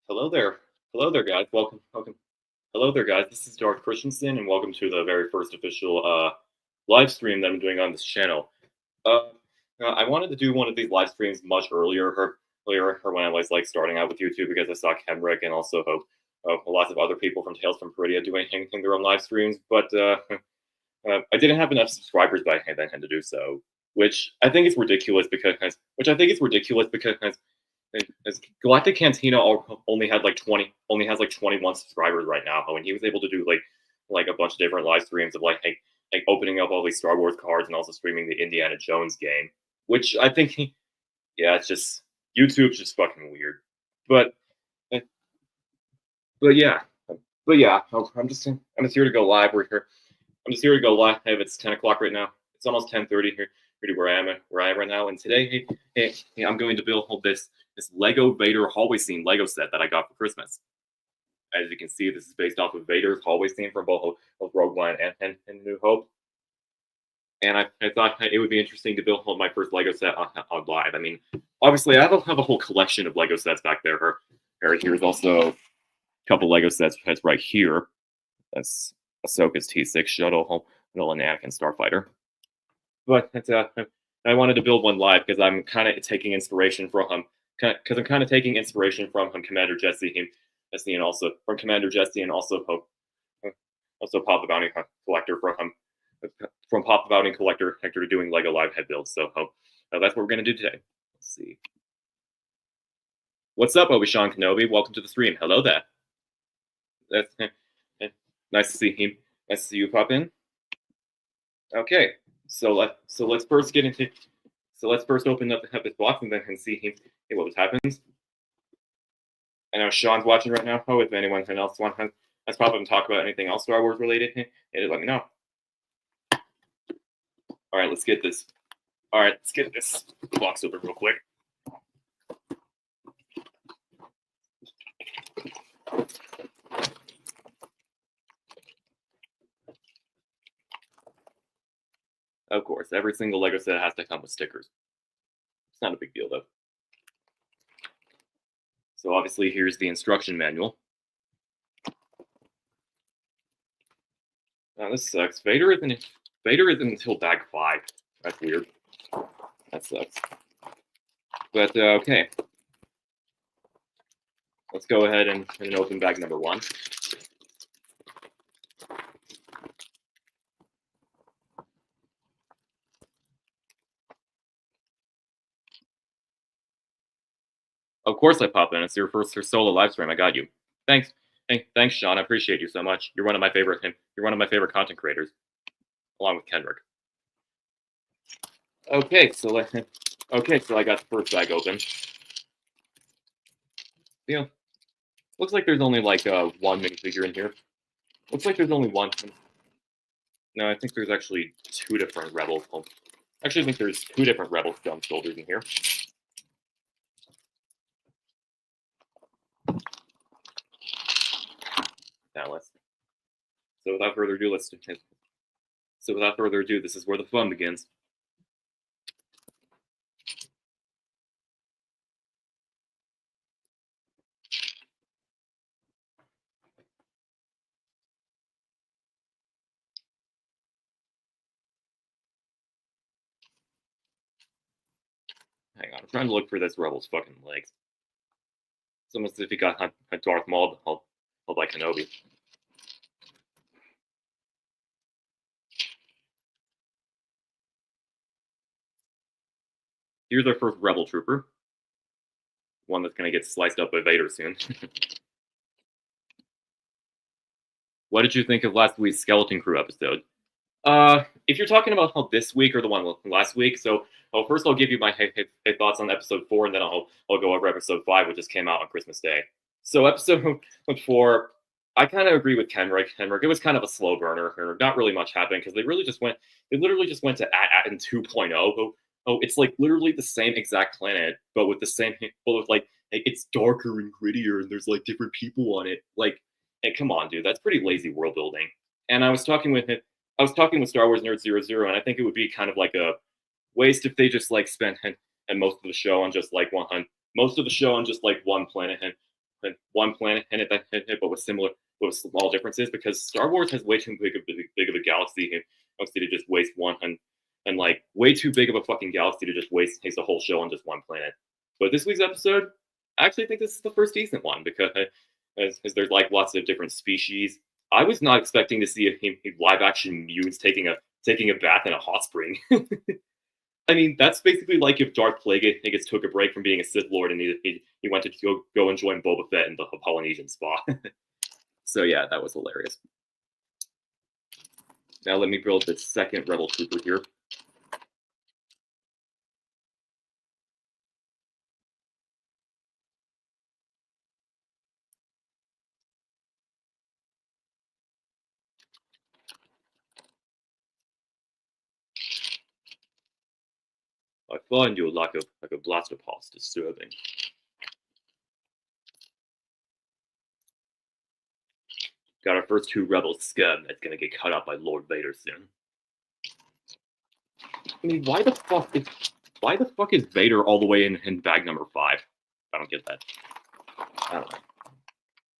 Hello there. Hello there, guys. Welcome. Hello there, guys. This is Darth Christensen, and welcome to the very first official live stream that I'm doing on this channel. Uh, I wanted to do one of these live streams much earlier when I was like starting out with YouTube because I saw Kenrick and also lots of other people from Tales from Peridia doing their own live streams, but I didn't have enough subscribers by then to do so, which I think is ridiculous because as Galactic Cantina only had only has like 21 subscribers right now, and he was able to do like a bunch of different live streams of like opening up all these Star Wars cards and also streaming the Indiana Jones game, which I think yeah, it's just YouTube's just fucking weird. But eh, but yeah, I'm just here to go live. I'm just here to go live. It's 10 o'clock right now. It's almost 10:30 here where I am right now. And today, I'm going to build this Lego Vader hallway scene Lego set that I got for Christmas. As you can see, this is based off of Vader's hallway scene from both Rogue One and New Hope. And I thought it would be interesting to build my first Lego set on live. I mean, obviously, I have a whole collection of Lego sets back there. Here's also a couple Lego sets that's right here. That's Ahsoka's T6 shuttle, and Anakin Starfighter. But I wanted to build one live because I'm kind of taking inspiration from him. Commander Jesse, and also from Commander Jesse, and also Pop the Bounty Collector from Pop the Bounty Collector doing Lego live head builds. So that's what we're gonna do today. Let's see. What's up, Obi-Wan Kenobi? Welcome to the stream. Hello there. That's nice to see him. Nice to see you pop in. Okay. So let's first open up this box and then see what happens. I know Sean's watching right now. If anyone else wants to pop up and talk about anything else Star Wars related, let me know. All right, let's get this box open real quick. Of course, every single Lego set has to come with stickers. It's not a big deal, though. So obviously, here's the instruction manual. Now, this sucks. Vader isn't until bag 5. That's weird. That sucks. But, okay. Let's go ahead and open bag number 1. Of course I pop in. It's your first solo live stream. I got you. Thanks. Thanks, Sean. I appreciate you so much. You're one of my favorite content creators, along with Kendrick. Okay, so I got the first bag open. Yeah. Looks like there's only like one minifigure in here. Looks like there's only one. No, I think there's actually 2 different Rebel. Actually, I think there's 2 different Rebel Stone Soldiers in here. Now without further ado, this is where the fun begins. Hang on, I'm trying to look for this Rebel's fucking legs. It's almost as if he got a Darth Maul by Kenobi. Here's our first Rebel Trooper. One that's going to get sliced up by Vader soon. What did you think of last week's Skeleton Crew episode? If you're talking about this week or the one last week, so first I'll give you my thoughts on episode 4, and then I'll go over episode 5, which just came out on Christmas Day. So episode 4, I kind of agree with Kenrick. It was kind of a slow burner. Not really much happened because they literally just went to Aten 2.0. Oh, it's like literally the same exact planet, but with like it's darker and grittier, and there's like different people on it. Like, hey, come on, dude, that's pretty lazy world building. And I was talking with Star Wars Nerd 00, and I think it would be kind of like a waste if they just like spent and most of the show on just like one planet one planet in it but with similar with small differences because Star Wars has way too big of a galaxy and obviously to just waste one and like way too big of a fucking galaxy to just waste a whole show on just one planet. But this week's episode, I actually think this is the first decent one because there's like lots of different species. I was not expecting to see a live action mutants taking a bath in a hot spring. I mean, that's basically like if Darth Plagueis took a break from being a Sith Lord and he went to go and join Boba Fett in the Polynesian spa. So yeah, that was hilarious. Now let me build the second Rebel Trooper here. I find your lack of blaster pass disturbing. Got our first two rebel scum that's gonna get cut up by Lord Vader soon. I mean, why the fuck is Vader all the way in bag number 5? I don't get that. I don't know.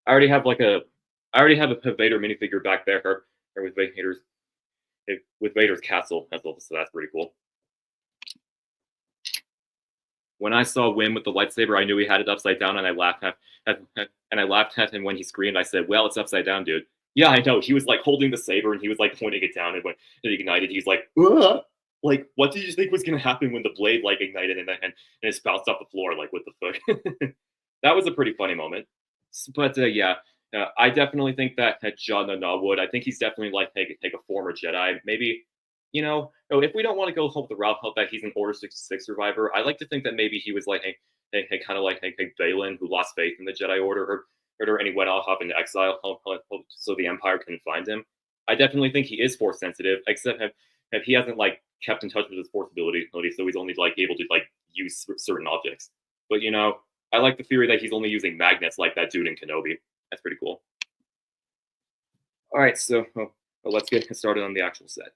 I already have a Vader minifigure back there, or with Vader's castle as well, so that's pretty cool. When I saw Wim with the lightsaber, I knew he had it upside down, and I laughed at him when he screamed. I said, "Well, it's upside down, dude." Yeah, I know. He was like holding the saber, and he was like pointing it down, and when it ignited, he's like, "Ugh!" Like, what did you think was gonna happen when the blade like ignited and it bounced off the floor? Like, what the fuck? That was a pretty funny moment. But yeah, I definitely think that John would. I think he's definitely like take a former Jedi. Maybe if we don't want to go with the route that he's an Order 66 survivor, I like to think that maybe he was like kind of like Balin who lost faith in the Jedi Order and he went off into exile so the Empire couldn't find him. I definitely think he is Force sensitive, except that he hasn't like kept in touch with his Force ability, so he's only like able to like use certain objects. But I like the theory that he's only using magnets like that dude in Kenobi. That's pretty cool. All right, so let's get started on the actual set.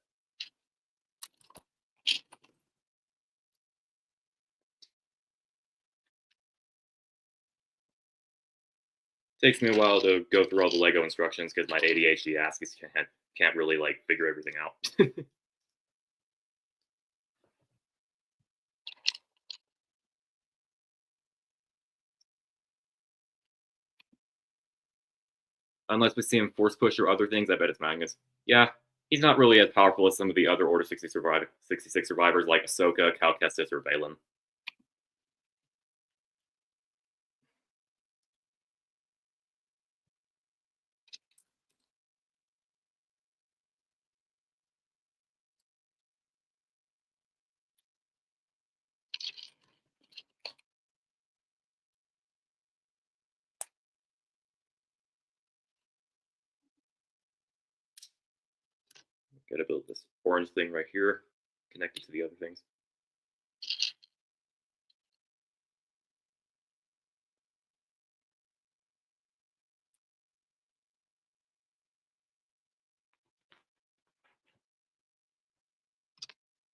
Takes me a while to go through all the Lego instructions because my ADHD ass can't really like figure everything out. Unless we see him force push or other things, I bet it's Magnus. Yeah, he's not really as powerful as some of the other Order 66 survivors like Ahsoka, Cal Kestis, or Balin. Gotta build this orange thing right here, connected to the other things.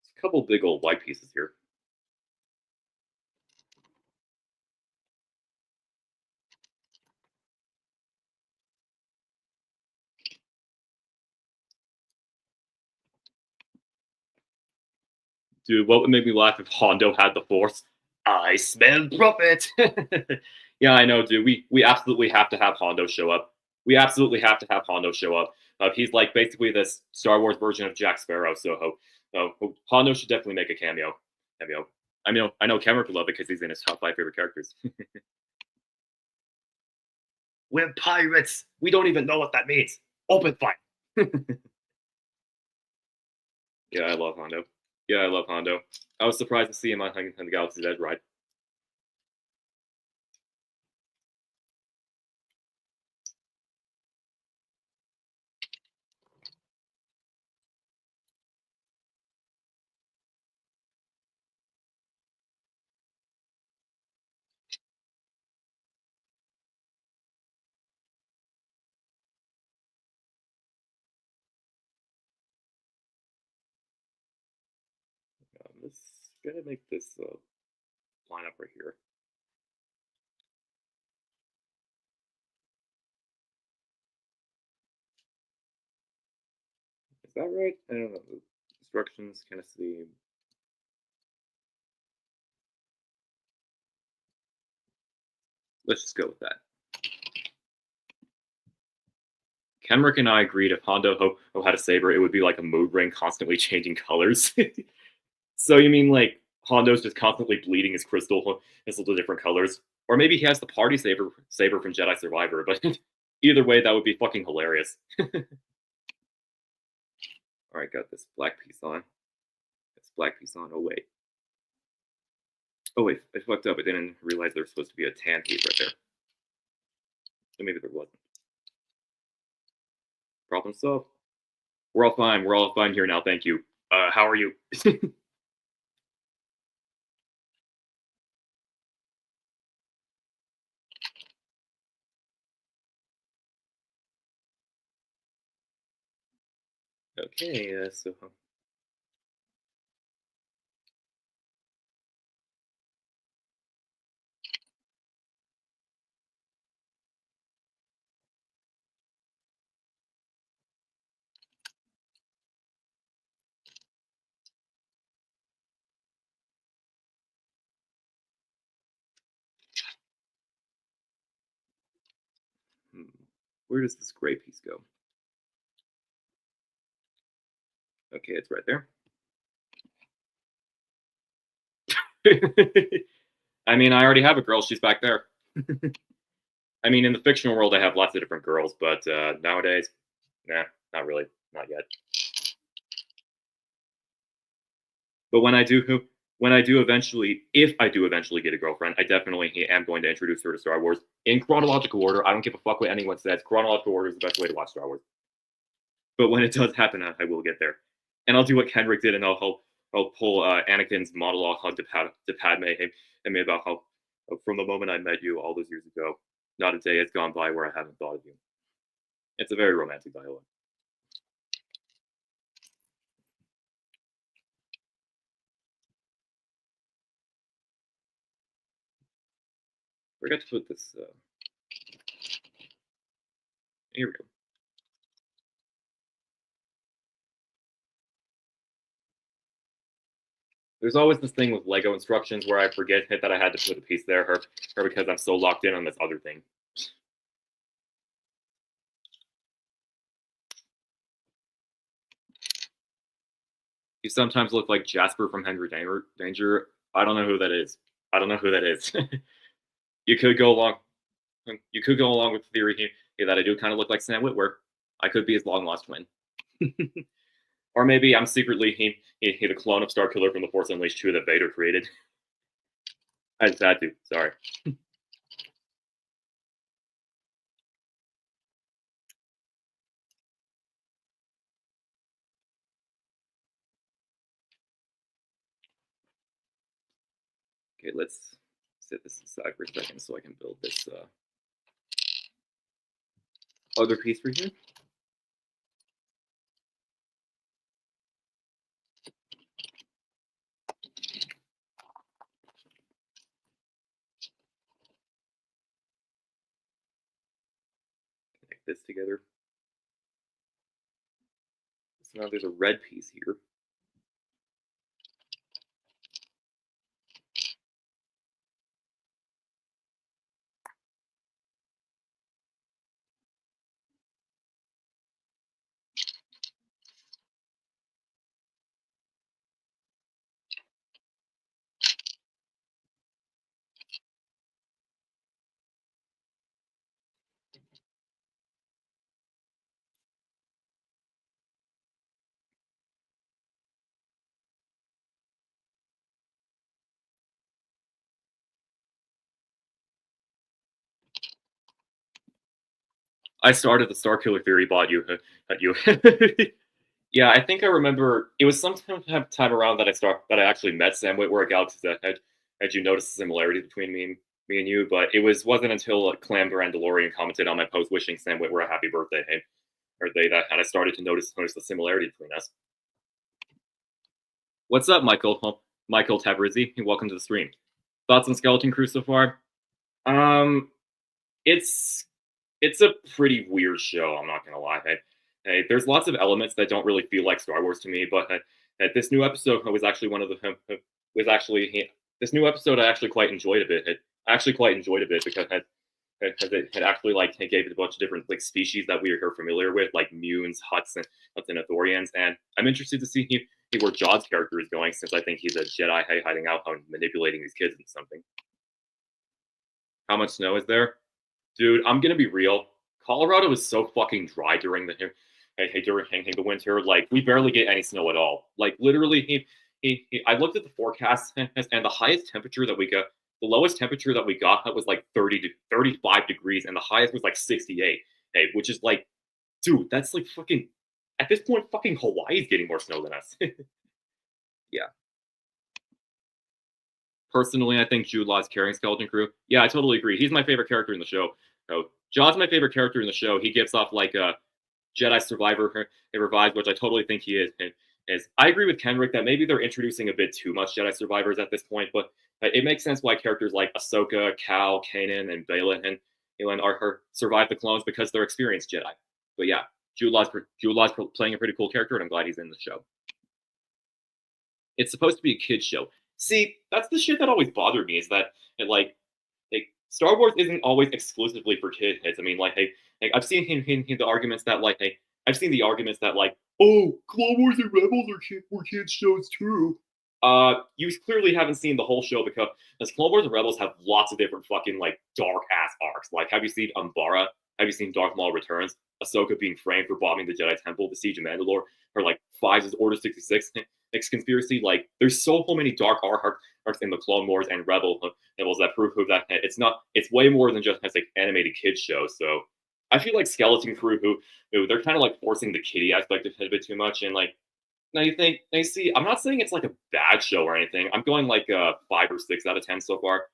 There's a couple big old white pieces here. Dude, what would make me laugh if Hondo had the Force? I smell profit. Yeah, I know, dude. We absolutely have to have Hondo show up. We absolutely have to have Hondo show up. He's like basically this Star Wars version of Jack Sparrow. So Hondo should definitely make a cameo. I know Cameron would love it because he's in his top 5 favorite characters. We're pirates. We don't even know what that means. Open fire. Yeah, I love Hondo. Yeah, I love Hondo. I was surprised to see him on the Galaxy's Edge ride. Let's gotta make this line up right here. that right? I don't know. Instructions, can I see? Let's just go with that. Kenrick and I agreed if Hondo had a saber, it would be like a mood ring constantly changing colors. So you mean like Hondo's just constantly bleeding his crystal into different colors? Or maybe he has the party saber from Jedi Survivor, but either way, that would be fucking hilarious. Alright, got this black piece on. This black piece on. Oh wait. Oh wait, I fucked up. I didn't realize there was supposed to be a tan piece right there. So maybe there wasn't. Problem solved. We're all fine. We're all fine here now. Thank you. How are you? Okay, so where does this gray piece go? Okay, it's right there. I mean, I already have a girl. She's back there. I mean, in the fictional world, I have lots of different girls, but nowadays, nah, not really, not yet. But when I do eventually, if I do eventually get a girlfriend, I definitely am going to introduce her to Star Wars in chronological order. I don't give a fuck what anyone says. Chronological order is the best way to watch Star Wars. But when it does happen, I will get there, and I'll do what Kendrick did, and I'll pull Anakin's monologue to Padme and about how from the moment I met you all those years ago, not a day has gone by where I haven't thought of you. It's a very romantic dialogue. Forgot to put this. Here we go. There's always this thing with Lego instructions where I forget that I had to put a piece there, or because I'm so locked in on this other thing. You sometimes look like Jasper from Henry Danger. I don't know who that is. I don't know who that is. You could go along. You could go along with the theory here that I do kind of look like Sam Witwer. I could be his long lost twin. Or maybe I'm secretly the clone of Starkiller from the Force Unleashed 2 that Vader created. I just had to. Sorry. Okay, let's set this aside for a second so I can build this other piece for here. Connect this together. So now there's a red piece here. I started the Starkiller theory bot at you. Yeah, I think I remember it was sometime time around that I actually met Sam Witwer at Galaxy's Edge. Had you noticed the similarity between me and you? But it wasn't until Clam Durandalorian commented on my post wishing Sam Witwer a happy birthday that I started to notice the similarity between us. What's up, Michael? Michael Tabrizi, welcome to the stream. Thoughts on Skeleton Crew so far? It's a pretty weird show. I'm not gonna lie. Hey, there's lots of elements that don't really feel like Star Wars to me, but this new episode was actually one of the was actually this new episode I actually quite enjoyed a bit. I actually quite enjoyed a bit because it had actually like it gave it a bunch of different like species that we are familiar with, like Munes, Hutts, and Athorians, and I'm interested to see where Jaws' character is going, since I think he's a Jedi hiding out and manipulating these kids into something. How much snow is there? Dude, I'm gonna be real. Colorado is so fucking dry during during the winter. Like we barely get any snow at all. Like literally, I looked at the forecast and the highest temperature that we got, the lowest temperature that we got was like 30 to 35 degrees, and the highest was like 68. Hey, which is like, dude, that's like fucking. At this point, fucking Hawaii is getting more snow than us. Yeah. Personally, I think Jude Law's carrying Skeleton Crew. Yeah, I totally agree. He's my favorite character in the show. So, John's my favorite character in the show. He gives off like a Jedi Survivor revives, which I totally think he is. I agree with Kenrick that maybe they're introducing a bit too much Jedi Survivors at this point, but it makes sense why characters like Ahsoka, Cal, Kanan, and Baylan are survive the clones because they're experienced Jedi. But yeah, Jude Law's playing a pretty cool character, and I'm glad he's in the show. It's supposed to be a kids show. See, that's the shit that always bothered me is that like Star Wars isn't always exclusively for kids. I mean, like I've seen the arguments that I've seen the arguments that oh, Clone Wars and Rebels were kids shows too. You clearly haven't seen the whole show because Clone Wars and Rebels have lots of different fucking like dark ass arcs. Like, have you seen Umbara? Have you seen Darth Maul Returns? Ahsoka being framed for bombing the Jedi Temple, the Siege of Mandalore, or like Five's Order 66 conspiracy. Like, there's so many dark arcs in the Clone Wars and Rebels that prove that it's way more than just like animated kids shows. So I feel like Skeleton Crew, who they're kind of like forcing the kiddie aspect of it a bit too much, and like now you see, I'm not saying it's like a bad show or anything. I'm going like 5 or 6 out of 10 so far.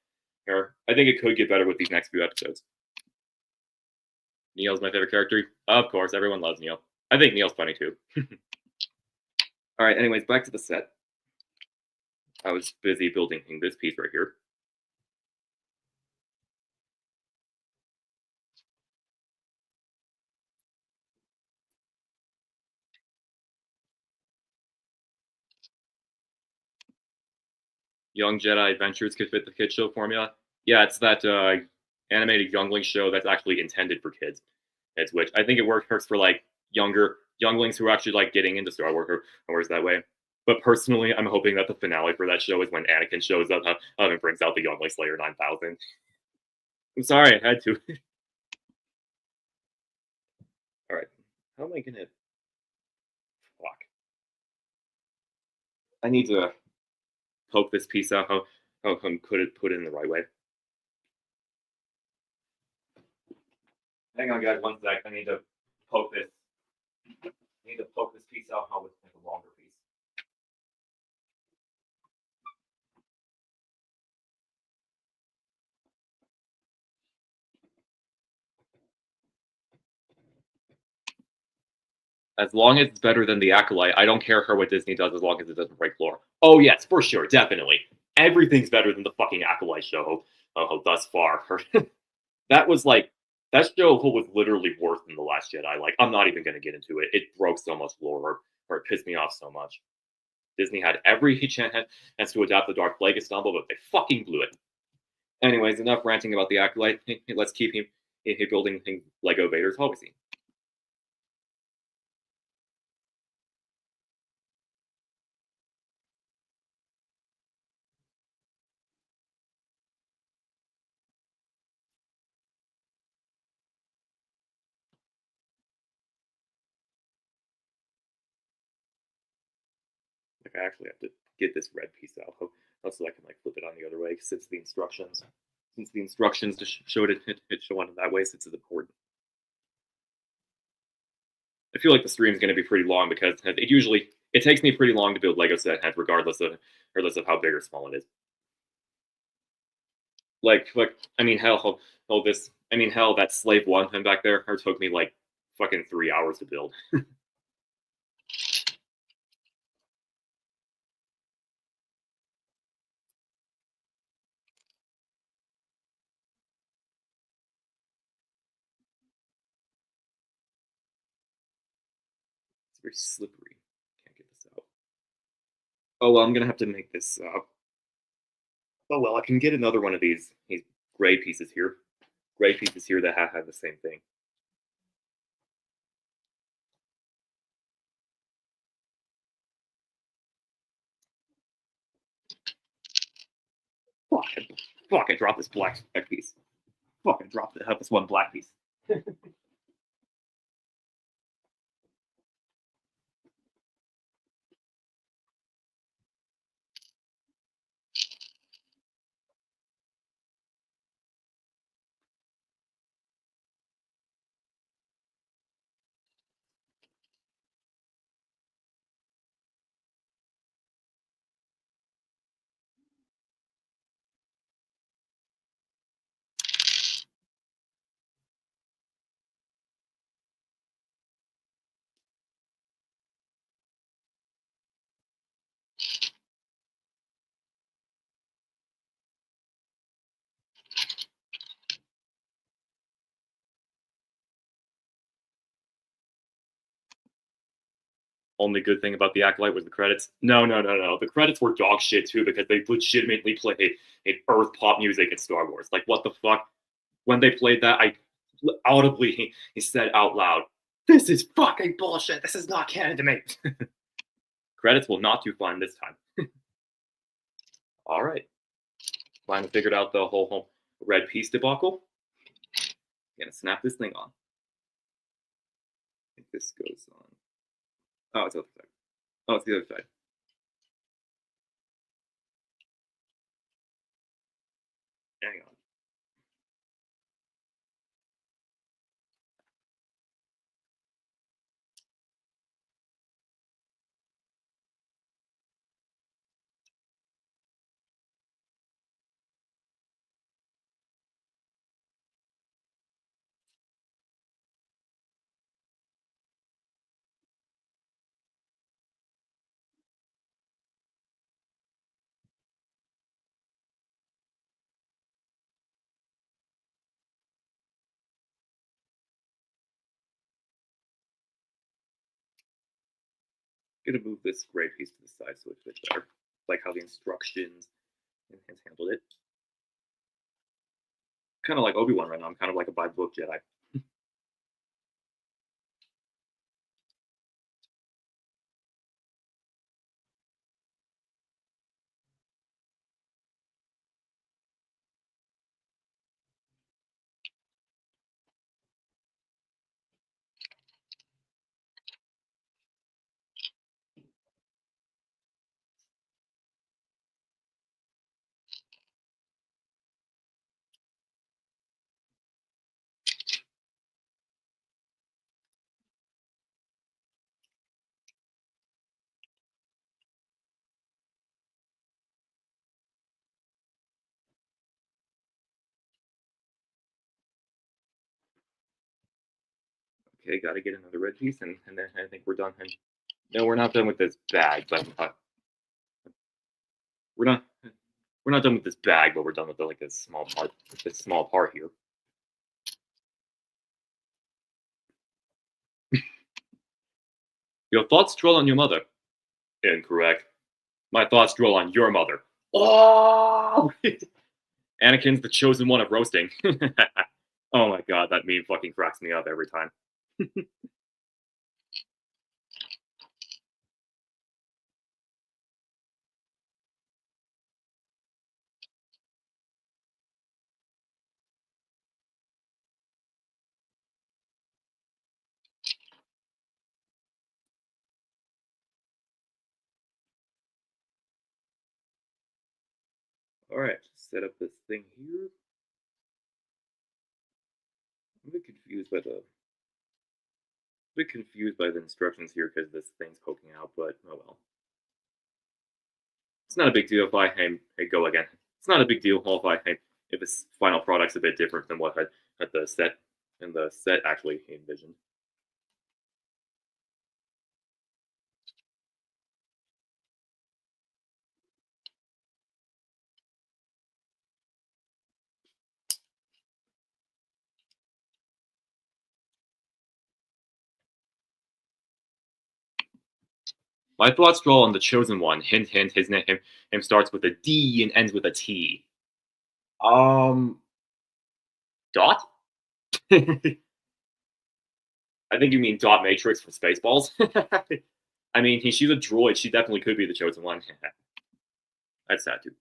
Here, I think it could get better with these next few episodes. Neil's my favorite character. Of course, everyone loves Neil. I think Neil's funny too. All right, anyways, back to the set. I was busy building this piece right here. Young Jedi Adventures could fit the kid show formula. Yeah, it's that animated youngling show that's actually intended for kids. It's which I think it works for like younger younglings who are actually like getting into Star Wars or is that way. But personally, I'm hoping that the finale for that show is when Anakin shows up and brings out the Youngling Slayer 9000. I'm sorry, I had to. All right, how am I gonna? Fuck. I need to poke this piece out. How could it put it in the right way? Hang on, guys, one sec. I need to poke this. I need to poke this piece out how it's like a longer piece. As long as it's better than the Acolyte, I don't care what Disney does as long as it doesn't break lore. Oh yes, for sure, definitely. Everything's better than the fucking Acolyte show thus far. That was like that show was literally worse than The Last Jedi. Like, I'm not even gonna get into it. It broke so much lore, or it pissed me off so much. Disney had every chance to adapt the Dark Plague Istanbul, but they fucking blew it. Anyways, enough ranting about the Acolyte. Let's keep him building Lego Vader's always seen. Like, I actually have to get this red piece out so I can like flip it on the other way since the instructions to show it show on that way since it's important. I feel like the stream is going to be pretty long because it takes me pretty long to build Lego set heads regardless of how big or small it is. Like I mean hell that slave one back there took me like fucking 3 hours to build. very slippery. Can't get this out. Oh well, I'm gonna have to make this. Oh well, I can get another one of these gray pieces here. Gray pieces here that have the same thing. Fuck! Fuck! I dropped this black piece. Fuck! I dropped this one black piece. Only good thing about the Acolyte was the credits. No, no, no, no. The credits were dog shit too because they legitimately played Earth pop music in Star Wars. Like, what the fuck? When they played that, I audibly he said out loud, "This is fucking bullshit. This is not canon to me." Credits will not do fine this time. All right. Finally figured out the whole red piece debacle. Gonna snap this thing on. I think this goes on. Oh, it's the other side. Oh, it's the other side. Hang on. Gonna move this gray piece to the side so it fits better. Like how the instructions has handled it. Kind of like Obi-Wan right now. I'm kind of like a by-the-book Jedi. Okay, gotta get another red piece, and then I think we're done. And no, we're not done with this bag, but we're not we're not done with this bag, but we're done with like this small part here. Your thoughts dwell on your mother. Incorrect. My thoughts dwell on your mother. Oh! Anakin's the chosen one of roasting. Oh my god, that meme fucking cracks me up every time. Alright, set up this thing here. I'm a bit confused by the instructions here because this thing's poking out, but oh well. It's not a big deal if I go again. It's not a big deal if this final product's a bit different than what had the set actually envisioned. My thoughts draw on the chosen one. Hint, hint. His name him starts with a D and ends with a T. Um, Dot. I think you mean Dot Matrix from Spaceballs. I mean, she's a droid. She definitely could be the chosen one. That's sad too.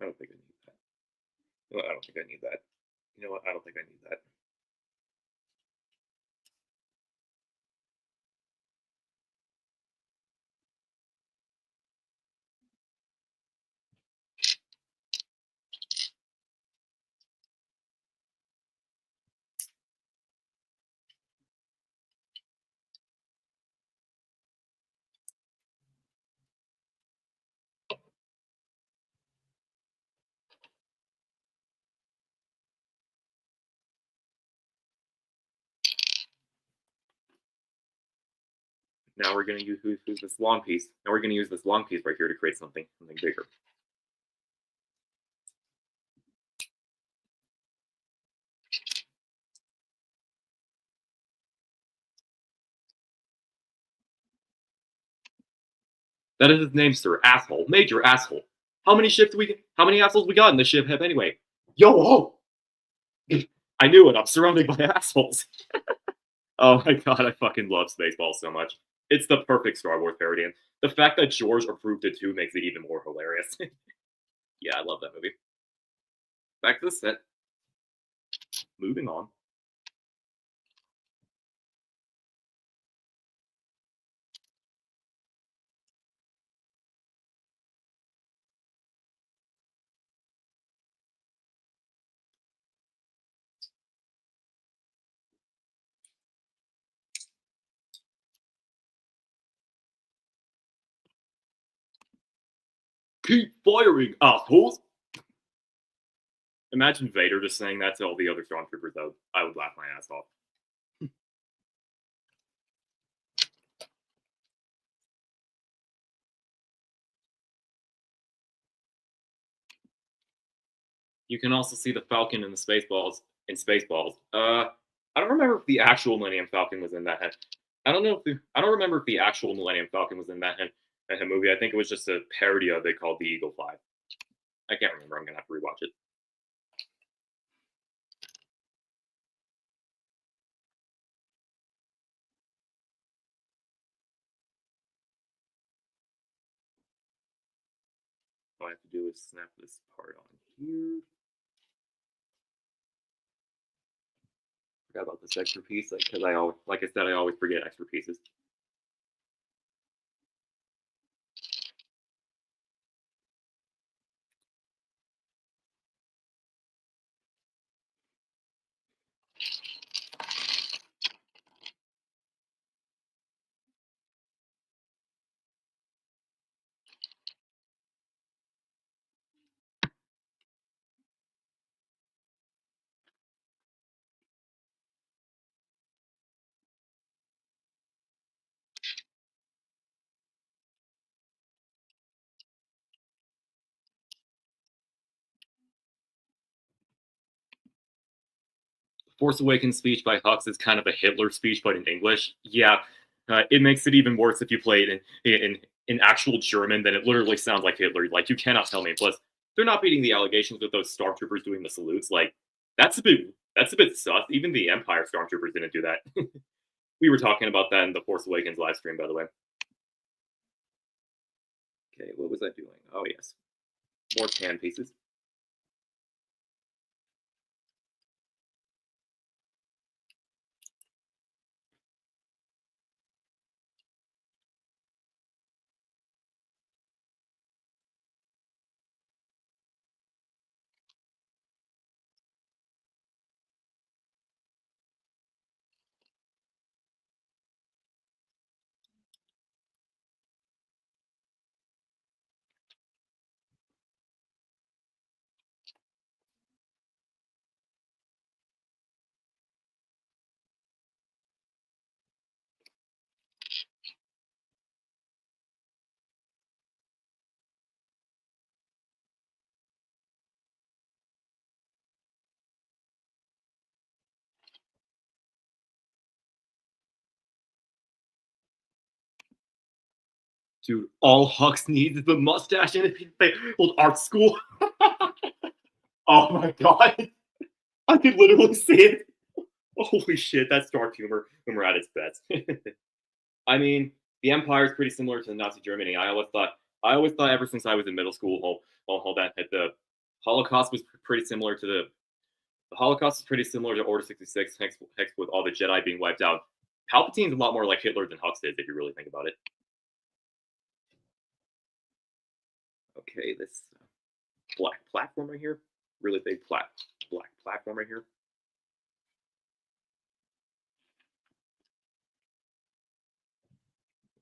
I don't think I need that. No, I don't think I need that. You know what? I don't think I need that. Now we're gonna use this long piece. Now we're gonna use this long piece right here to create something bigger. That is his name, sir. Asshole. Major asshole. How many assholes we got in this ship have anyway? Yo ho! I knew it. I'm surrounded by assholes. Oh my god, I fucking love Spaceballs so much. It's the perfect Star Wars parody, and the fact that George approved it too makes it even more hilarious. Yeah, I love that movie. Back to the set. Moving on. Keep firing, assholes! Imagine Vader just saying that to all the other stormtroopers, though. I would laugh my ass off. You can also see the Falcon in the Spaceballs. In Spaceballs, I don't remember if the actual Millennium Falcon was in that. I don't remember if the actual Millennium Falcon was in that movie. I think it was just a parody of it called The Eagle Fly. I can't remember. I'm gonna have to rewatch it. All I have to do is snap this part on here. Forgot about this extra piece, because like I said, I always forget extra pieces. Force Awakens speech by Hux is kind of a Hitler speech, but in English. Yeah, it makes it even worse if you play it in actual German. Then it literally sounds like Hitler. Like you cannot tell me. Plus, they're not beating the allegations with those stormtroopers doing the salutes. Like that's a bit sus. Even the Empire stormtroopers didn't do that. We were talking about that in the Force Awakens live stream, by the way. Okay, what was I doing? Oh yes, more pan pieces. Dude, all Hux needs is the mustache and a old art school. Oh my god. I could literally see it. Holy shit, that's dark humor at its best. I mean, the Empire is pretty similar to Nazi Germany. I always thought ever since I was in middle school, that the Holocaust was pretty similar to the Holocaust is pretty similar to Order 66, hex with all the Jedi being wiped out. Palpatine's a lot more like Hitler than Hux is, if you really think about it. Okay, this black platform right here, really big black platform right here.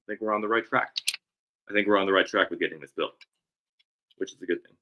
I think we're on the right track. I think we're on the right track with getting this built, which is a good thing.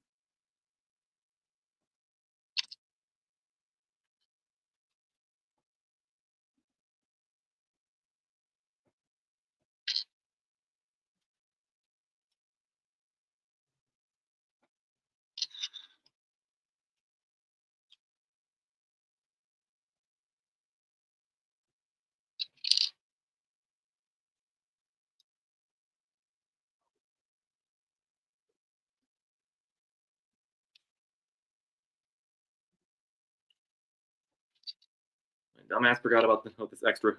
My dumbass forgot about this extra.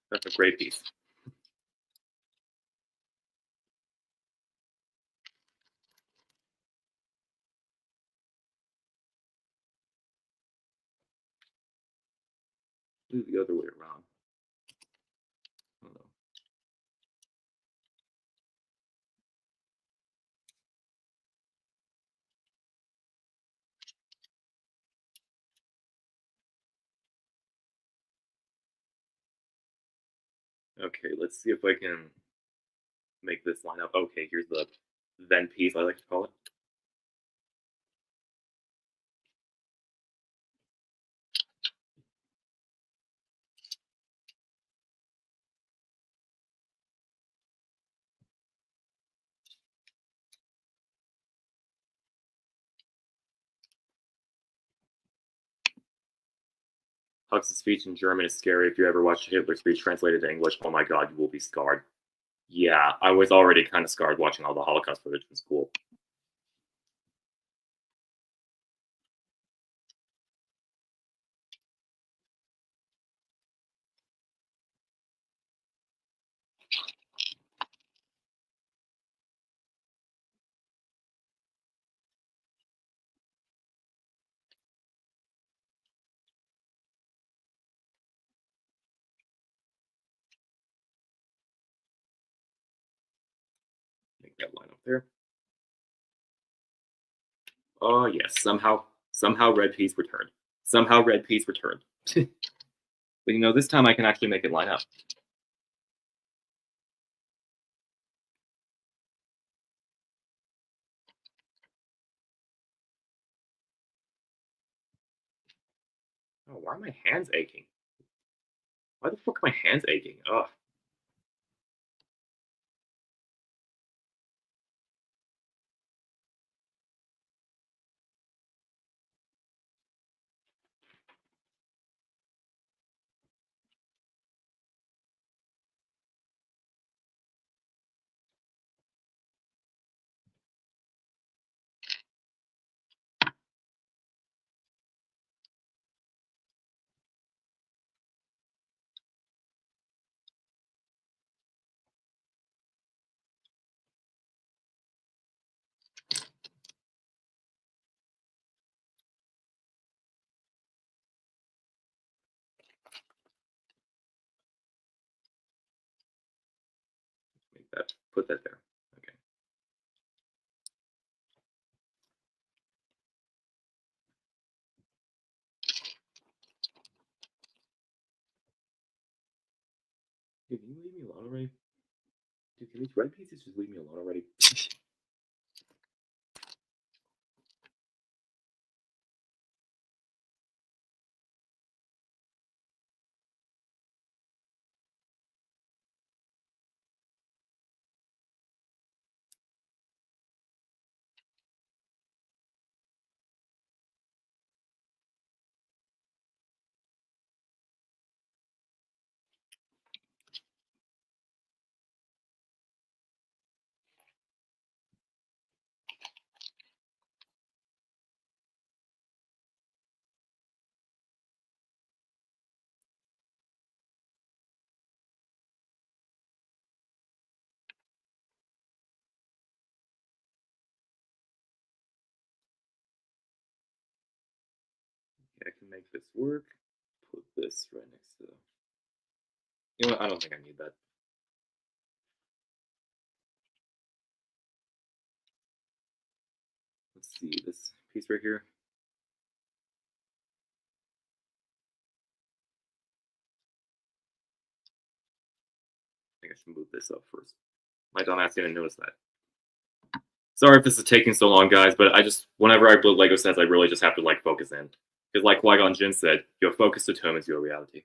That's a great piece. Do the other way around. Okay, let's see if I can make this line up. Okay, here's the then piece, I like to call it. Hux's speech in German is scary. If you ever watched Hitler's speech translated to English, oh my god, you will be scarred. Yeah, I was already kind of scarred watching all the Holocaust footage in school. Make that line up there. Oh yes, somehow red piece returned. Somehow red piece returned. But this time I can actually make it line up. Oh, why are my hands aching? Why the fuck are my hands aching? Ugh. Make that. Put that there. Okay. Dude, can you leave me alone already? Dude, can these red pieces just leave me alone already? make this work. Put this right next to. You know what? I don't think I need that. Let's see this piece right here. I think I should move this up first. My dumbass didn't notice that. Sorry if this is taking so long, guys, but whenever I build Lego sets, I really just have to like focus in. Because like Qui-Gon Jinn said, your focus determines your reality.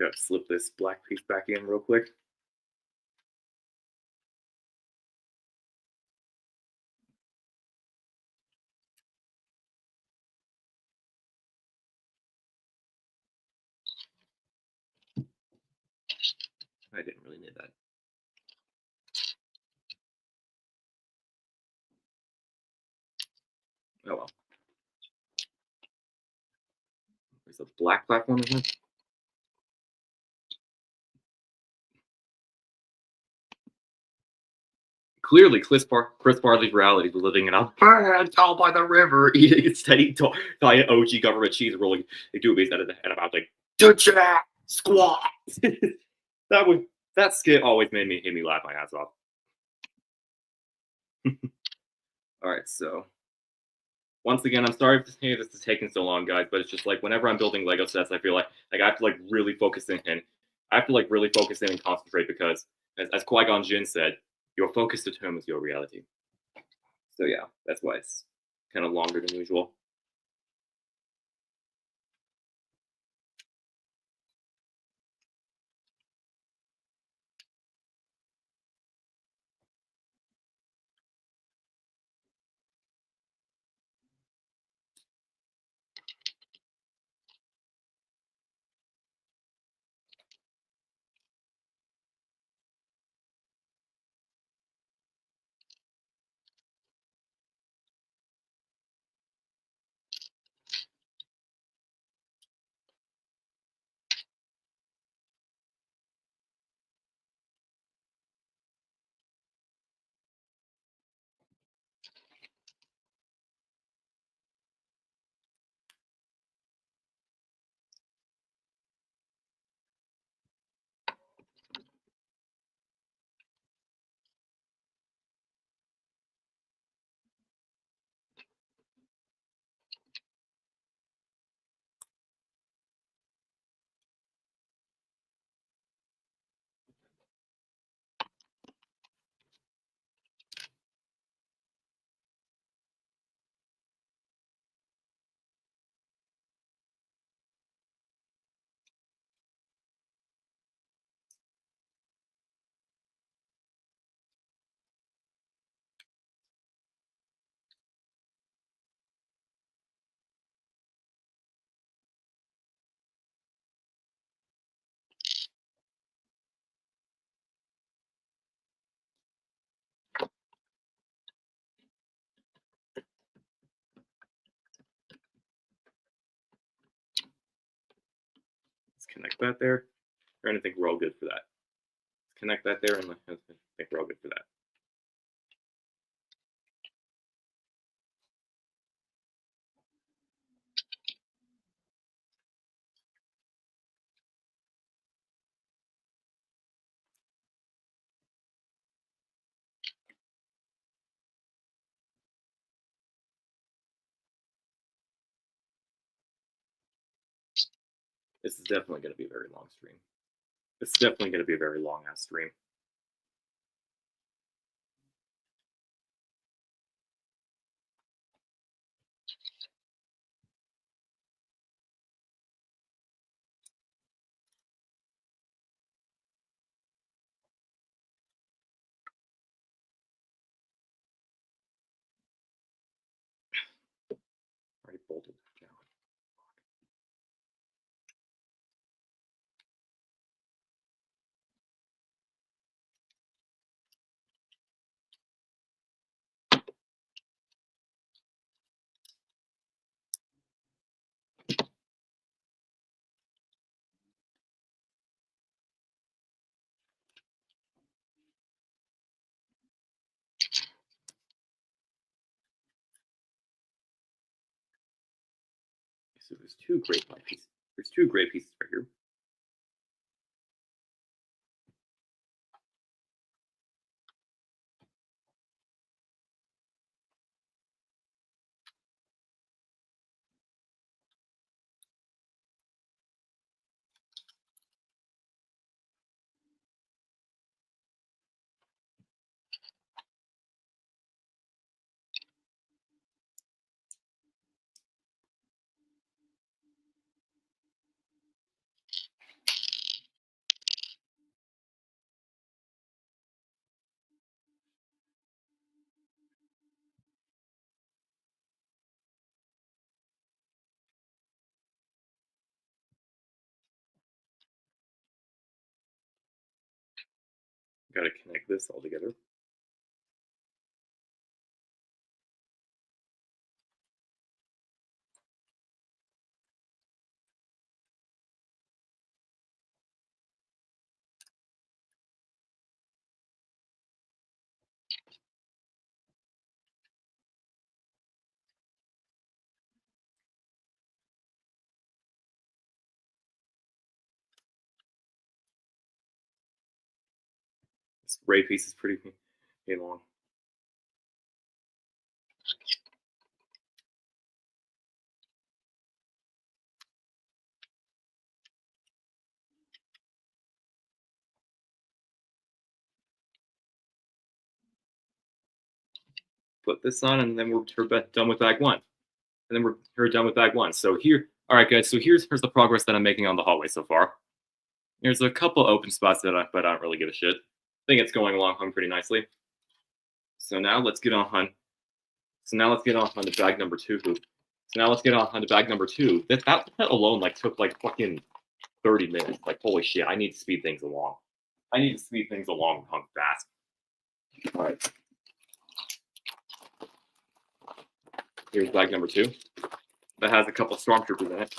Gotta slip this black piece back in real quick. I didn't really need that. Oh well. There's a black platform, isn't it? Clearly, Chris Farley's reality is living in a land out by the river, eating a steady diet OG government cheese rolling a doobies and about like jack squat. That skit always made me laugh my ass off. All right, so once again, I'm sorry if this is taking so long, guys, but it's just like whenever I'm building Lego sets, I feel like I have to like really focus in and I have to like really focus in and concentrate because as Qui-Gon Jinn said, your focus determines your reality. So yeah, that's why it's kind of longer than usual. Let's connect that there. I think we're all good for that. Let's connect that there, and I think we're all good for that. This is definitely going to be a very long stream. It's definitely going to be a very long ass stream. So there's two great white pieces. There's two gray pieces right here. Got to connect this all together. This gray piece is pretty long. Put this on, and then we're done with bag one. And then we're done with bag one. So here, all right, guys. So here's the progress that I'm making on the hallway so far. There's a couple open spots but I don't really give a shit. I think it's going along pretty nicely. So now let's get on. So now let's get on to bag number two. So now let's get on to bag number two. That alone took fucking 30 minutes. Like, holy shit, I need to speed things along. I need to speed things along fast. All right. Here's bag number two. That has a couple stormtroopers in it.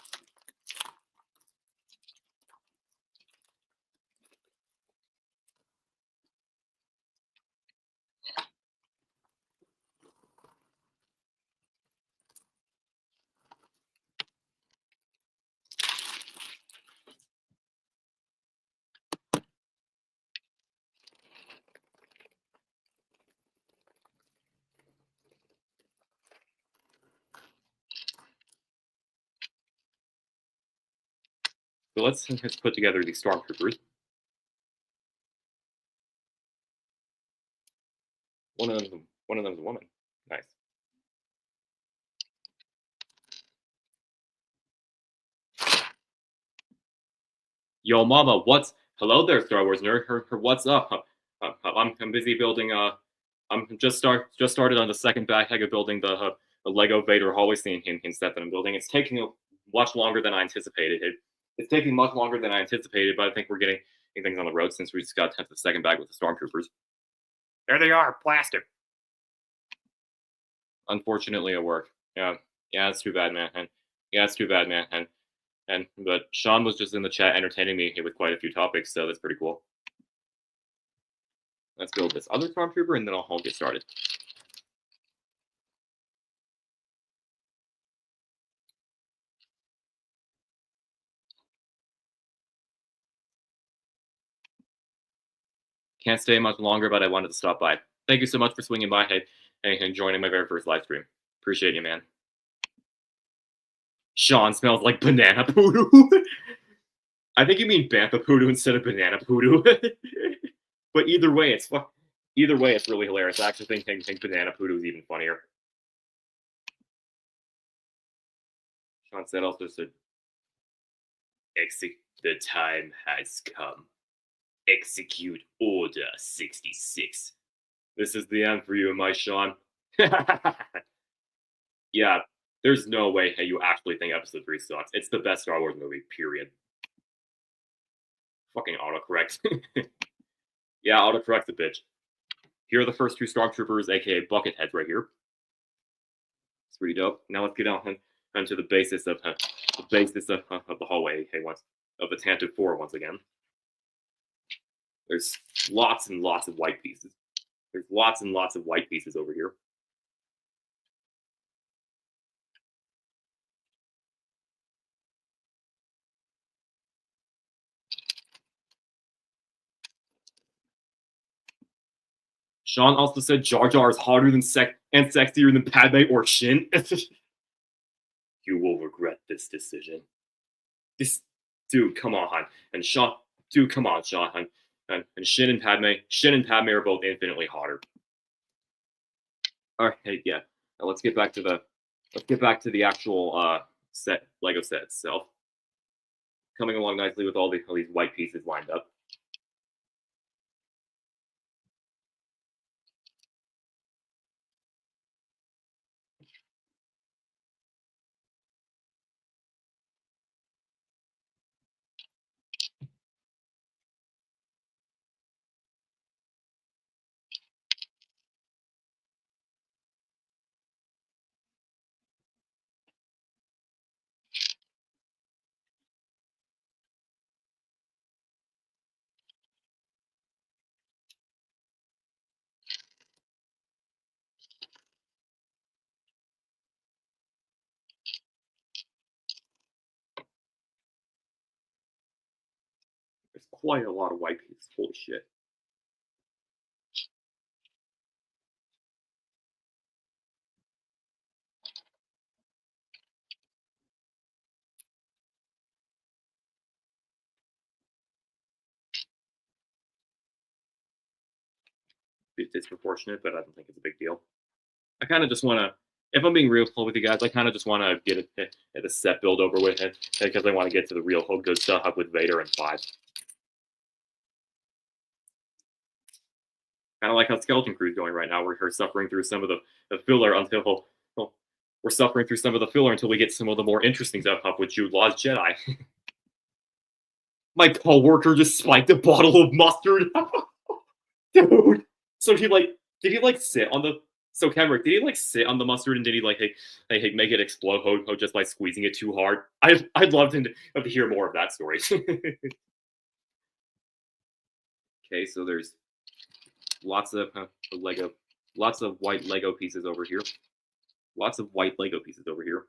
So let's put together these stormtroopers. One of them's a woman. Nice. Yo, mama, hello there, Star Wars nerd. What's up? I'm busy building. I'm just started on the second bag of building the Lego Vader hallway scene set that I'm building. It's taking much longer than I anticipated. It's taking much longer than I anticipated, but I think we're getting things on the road since we just got to the second bag with the stormtroopers. There they are, plastic. Unfortunately, at work. Yeah, it's too bad, man. Yeah, it's too bad, man. But Sean was just in the chat entertaining me with quite a few topics, so that's pretty cool. Let's build this other stormtrooper, and then I'll get started. Can't stay much longer, but I wanted to stop by. Thank you so much for swinging by and joining my very first live stream. Appreciate you, man. Sean smells like banana poodoo. I think you mean bantha poodoo instead of banana poodoo. But either way, it's really hilarious. I actually think banana poodoo is even funnier. Sean said also said, the time has come. Execute Order 66. This is the end for you, my Sean. Yeah, there's no way you actually think Episode 3 sucks. It's the best Star Wars movie, period. Fucking autocorrect. Yeah, autocorrect's a bitch. Here are the first two stormtroopers, aka bucket heads, right here. It's pretty dope. Now let's get on onto the basis of the hallway, of the Tantive 4 once again. There's lots and lots of white pieces. There's lots and lots of white pieces over here. Sean also said Jar Jar is hotter than and sexier than Padme or Shin. You will regret this decision. This dude, come on. And Sean, dude, come on, Sean. And Shin and Padme are both infinitely hotter. All right, yeah. Now let's get back to the actual Lego set itself. Coming along nicely with all these white pieces lined up. There's quite a lot of white pieces. Holy shit. It's disproportionate, but I don't think it's a big deal. I kind of just want to, if I'm being real with you guys, I kind of just want to get the set build over with it because I want to get to the real good stuff up with Vader and 5. Kind of like how Skeleton Crew's going right now. We're suffering through some of the filler until we're suffering through some of the filler until we get some of the more interesting stuff up with Jude Law's Jedi. My coworker just spiked a bottle of mustard. Dude. So did he sit on the So Kenrick, did he sit on the mustard and did he make it explode just by squeezing it too hard? I'd love to hear more of that story. Okay, so there's lots of white Lego pieces over here. Lots of white Lego pieces over here.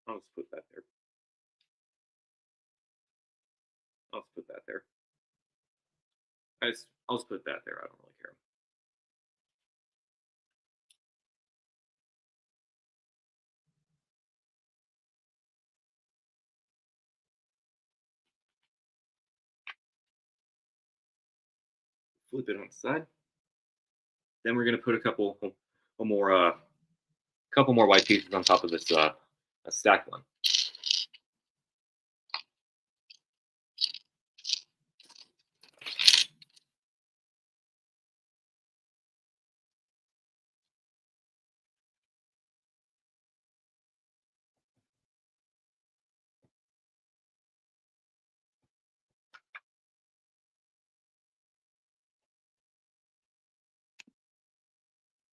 I'll just put that there. I'll just put that there. I'll just put that there. I don't really care. Flip it on the side. Then we're gonna put a couple more white pieces on top of this stacked one.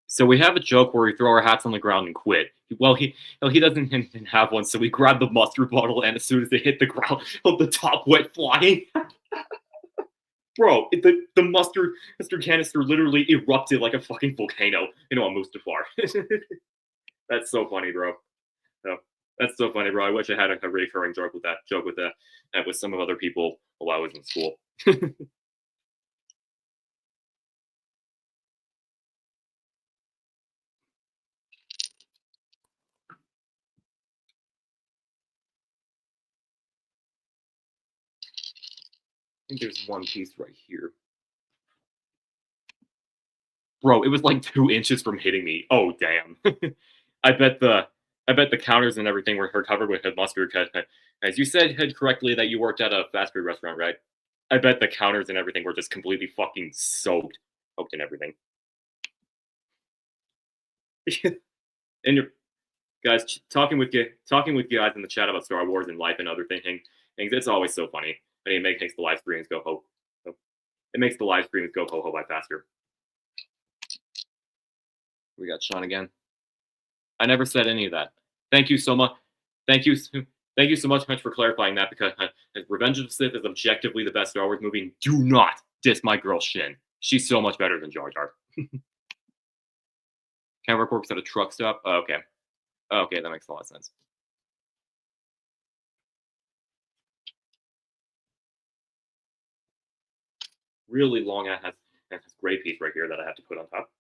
So we have a joke where we throw our hats on the ground and quit. Well, he doesn't have one, so we grab the mustard bottle, and as soon as they hit the ground, the top went flying. Bro, the mustard canister literally erupted like a fucking volcano, on Mustafar. That's so funny, bro. No, that's so funny, bro. I wish I had a recurring joke with that with some of other people while I was in school. I think there's one piece right here. Bro, it was like 2 inches from hitting me. Oh, damn. I bet the counters and everything were covered with mustard. As you said correctly that you worked at a fast food restaurant, right? I bet the counters and everything were just completely fucking soaked in everything. And guys, talking with you guys in the chat about Star Wars and life and other things. It's always so funny. I mean, it makes the live streams go ho. It makes the live streams go ho ho by faster. We got Sean again. I never said any of that. Thank you so much. Thank you so much for clarifying that, because Revenge of the Sith is objectively the best Star Wars movie. Do not diss my girl Shin. She's so much better than Jar Jar. Camera works at a truck stop. Oh, okay. Oh, okay, that makes a lot of sense. Really long ass gray piece right here that I have to put on top.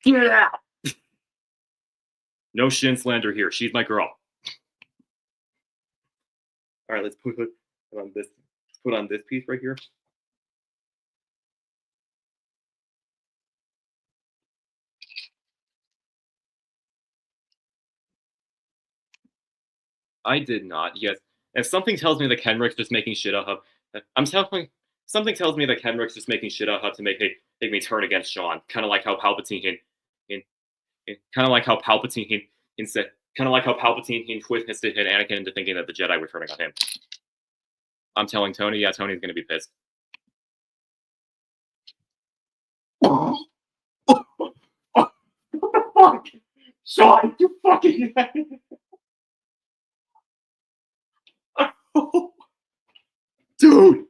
Get out! No Shin slander here. She's my girl. All right, let's put on this. Let's put on this piece right here. I did not. Yes, and something tells me that Kenrick's just making shit up. Something tells me that Kenrick's just making shit up to make me turn against Sean. Kind of like how Palpatine kind of like how Palpatine twisted Anakin into thinking that the Jedi were turning on him. I'm telling Tony, yeah, Tony's gonna be pissed. What the fuck? Sean, you fucking dude,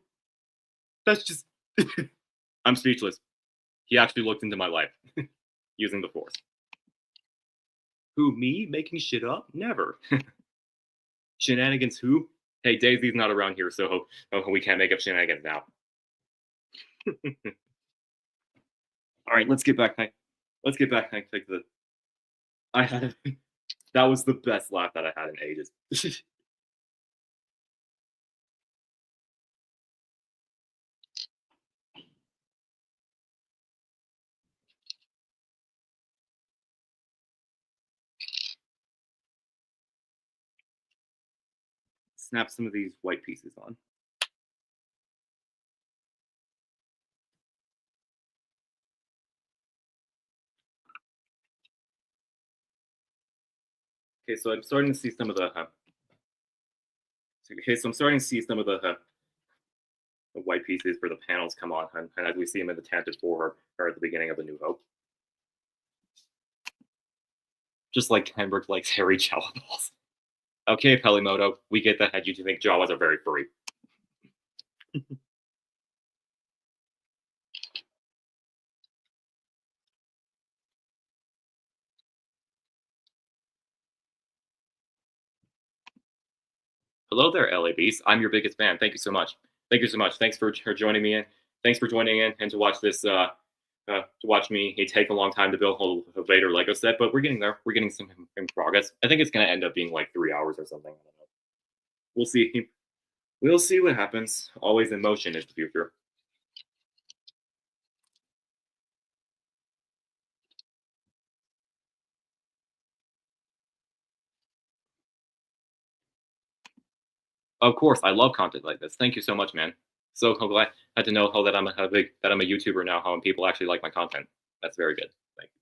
that's just I'm speechless. He actually looked into my life using the Force. Who, me? Making shit up? Never. Shenanigans who? Hey, Daisy's not around here, so we can't make up shenanigans now. All right, let's get back. Let's get back to the. I had that was the best laugh that I had in ages. Snap some of these white pieces on. Okay, so I'm starting to see some of the. Okay, so I'm starting to see some of the white pieces for the panels come on, and as we see them in the Tantive 4 or at the beginning of A New Hope. Just like Henrik likes hairy Jawa balls. Okay, Pelimoto, we get the head. You think Jawas are very furry. Hello there, LABs. I'm your biggest fan. Thank you so much. Thank you so much. Thanks for joining me in. Thanks for joining in and to watch this. To watch me. It take a long time to build a Vader Lego set, but we're getting there. We're getting some in progress. I think it's going to end up being like 3 hours or something. I don't know. We'll see. We'll see what happens. Always in motion is the future. Of course, I love content like this. Thank you so much, man. So glad I had to know that I'm a YouTuber now. How people actually like my content. That's very good. Thank you.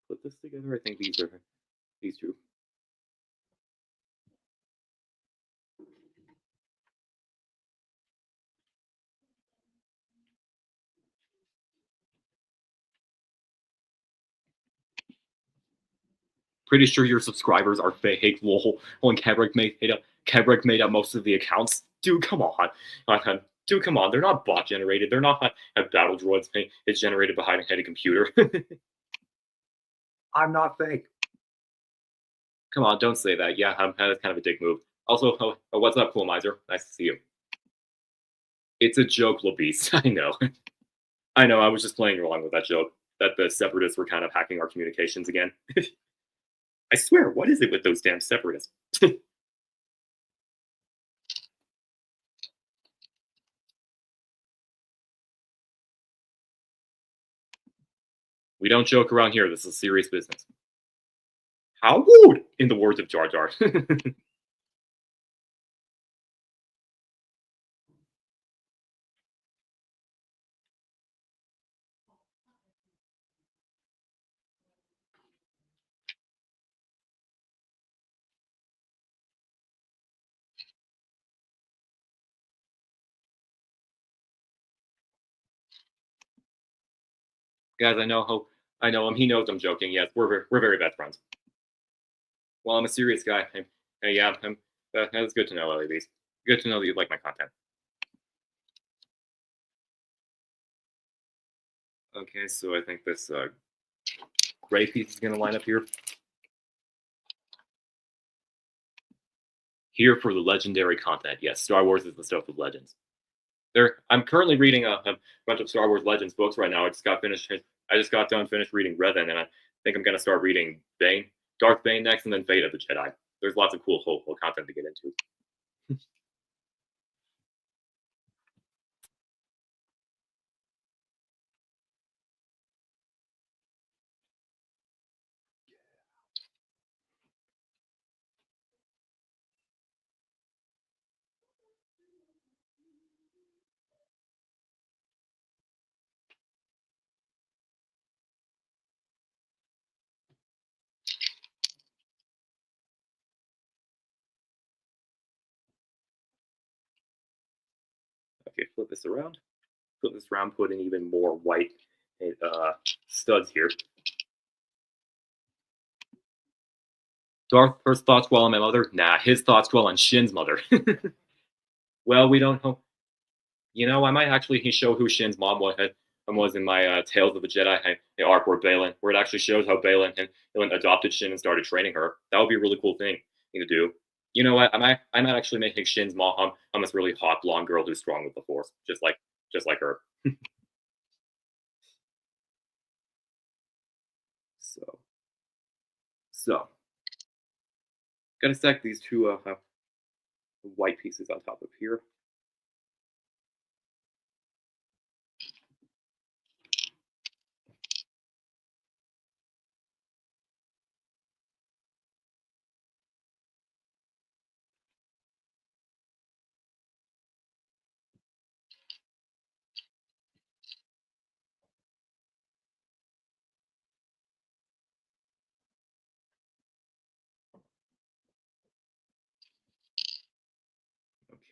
Put this together. I think these two. Pretty sure your subscribers are fake. Lol. When Kebrick made up most of the accounts. Dude, come on. Dude, come on, they're not bot generated. They're not battle droids. It's generated behind a computer. I'm not fake. Come on, don't say that. Yeah, that's kind of a dick move. Also, what's up, Cool Miser? Nice to see you. It's a joke, Labeast. I know. I know. I was just playing along with that joke that the separatists were kind of hacking our communications again. I swear, what is it with those damn separatists? We don't joke around here. This is serious business. How would, in the words of Jar Jar. Guys, I know him. He knows I'm joking. Yes, we're very best friends. Well, I'm a serious guy. Yeah, that's good to know, LABs. Good to know that you like my content. Okay, so I think this gray piece is going to line up here. Here for the legendary content. Yes, Star Wars is the stuff of legends. I'm currently reading a bunch of Star Wars Legends books right now. I just got done finished reading Revan, and I think I'm going to start reading Darth Bane next, and then Fate of the Jedi. There's lots of cool content to get into. Okay, flip this around. Flip this around. Put in even more white studs here. Darth first thoughts dwell on my mother. Nah, his thoughts dwell on Shin's mother. Well, we don't know. You know, I might actually show who Shin's mom was in my Tales of the Jedi arc where it actually shows how Balin adopted Shin and started training her. That would be a really cool thing to do. You know what? I might actually make Shin's mom this really hot blonde girl who's strong with the Force, just like her. So so gotta stack these two white pieces on top of here.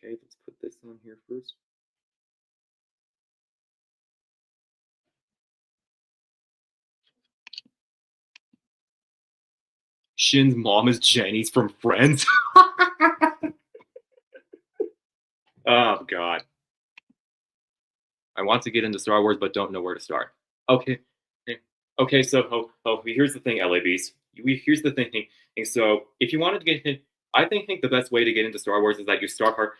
Okay, let's put this on here first. Shin's mom is Jenny's from Friends. Oh God. I want to get into Star Wars, but don't know where to start. Okay. Okay, so here's the thing, LABs. Here's the thing. So if you wanted to get in, I think the best way to get into Star Wars is that you start her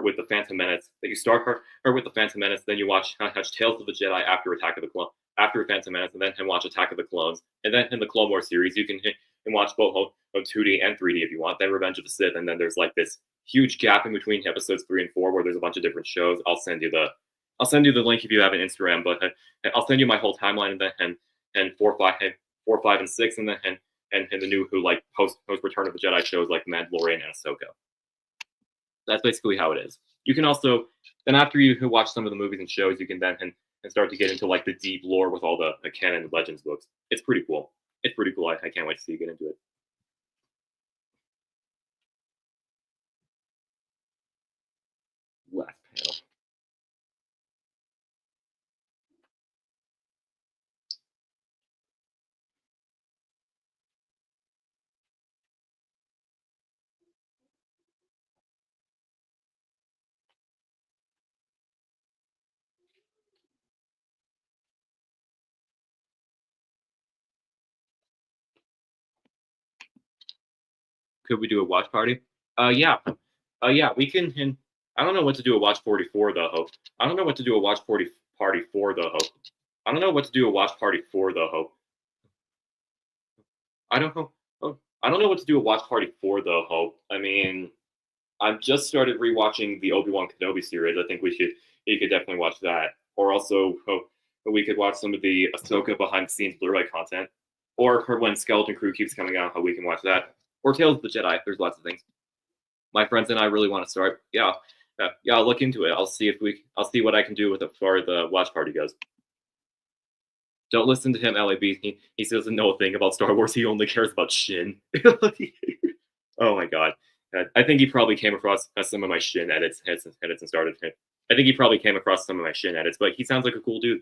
with the Phantom Menace. That you start her with the Phantom Menace, then you watch Tales of the Jedi after after Phantom Menace, and then watch Attack of the Clones, and then in the Clone Wars series you can and watch both 2D and 3D if you want. Then Revenge of the Sith, and then there's like this huge gap in between episodes 3 and 4 where there's a bunch of different shows. I'll send you the link if you have an Instagram, but I'll send you my whole timeline and 4, 5, and 6, and then and the new who like post Return of the Jedi shows like Mandalorian and Ahsoka. That's basically how it is. You can also then after you watch some of the movies and shows, you can then and start to get into like the deep lore with all the canon Legends books. It's pretty cool. It's pretty cool. I can't wait to see you get into it. Last panel. could we do a watch party? Yeah. Yeah, we can. And I don't know what to do a watch party for though. Hope. I don't know what to do a watch party for though. Hope. I don't know what to do a watch party for though. Hope. I don't know. Oh, I don't know what to do a watch party for though. Hope. I mean, I've just started rewatching the Obi-Wan Kenobi series. I think you could definitely watch that. Or also, we could watch some of the Ahsoka behind-the-scenes Blu-ray content. Or when Skeleton Crew keeps coming out, how we can watch that. Or Tales of the Jedi. There's lots of things. My friends and I really want to start. Yeah, yeah. I'll look into it. I'll see what I can do with it before the watch party goes. Don't listen to him, LAB. He doesn't know a thing about Star Wars. He only cares about Shin. Oh my god. I think he probably came across some of my Shin edits and started. I think he probably came across some of my Shin edits, but he sounds like a cool dude.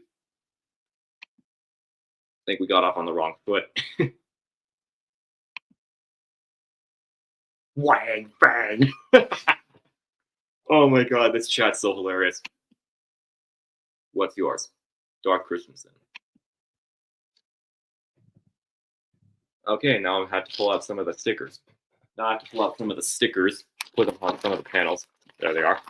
I think we got off on the wrong foot. Wang bang. Oh my god, this chat's so hilarious. What's yours? Dark Christensen. Okay, now I have to pull out some of the stickers. Now I have to pull out some of the stickers, put them on some of the panels. There they are.